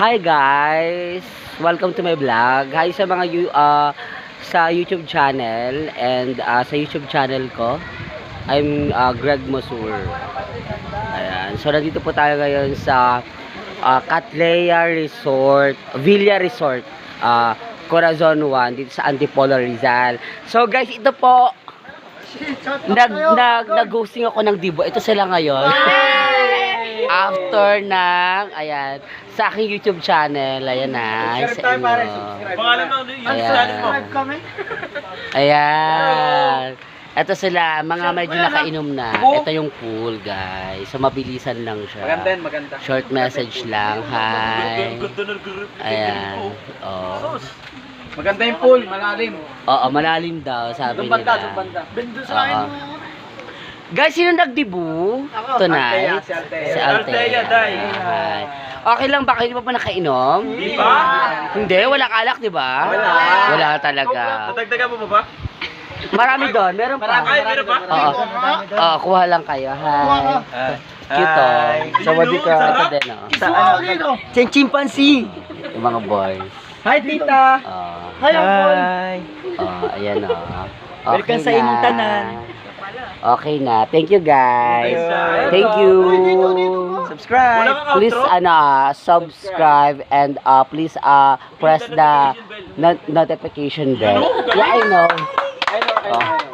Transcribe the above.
Hi guys! Welcome to my vlog. Hi sa mga sa YouTube channel and sa YouTube channel ko. I'm Greg Mosur. Ayan. So nandito po tayo ngayon sa Catlea Resort, Villa Resort, Corazon 1 dito sa Antipolo, Rizal. So guys, ito po nag-hosting ako ng Dibo. Ito sila ngayon. After ng, ayan, sa aking YouTube channel, ayan na, sa inyo. Ayan. Ito sila, mga medyo nakainom na. Ito yung pool, guys. So, mabilisan lang siya. Maganda. Short message lang. Hi. Ayan. Oh. Maganda yung pool, malalim. Oo, malalim daw, sabi nila. Bendo sa akin. Guys, sino nagdibu tonight? Si Altea. Si Altea. Hi. Okay lang ba? Kayo pa nakainom? Di ba? Hindi, walang alak, di ba? Wala. Wala talaga. Tatagdagan mo ba? Marami doon, meron pa. Ay, meron pa? Oo. Oo, kuha lang kayo. Hi. Cute oh. Sawadika. Ito din oh. Chimpanzee. Yung mga boys. Hi, tita. Hi, Hi. Ayan oh. Welcome sa inyong tanan. Okay na. Thank you guys. Thank you. Subscribe. Please subscribe and please press the notification bell. Yeah, I know.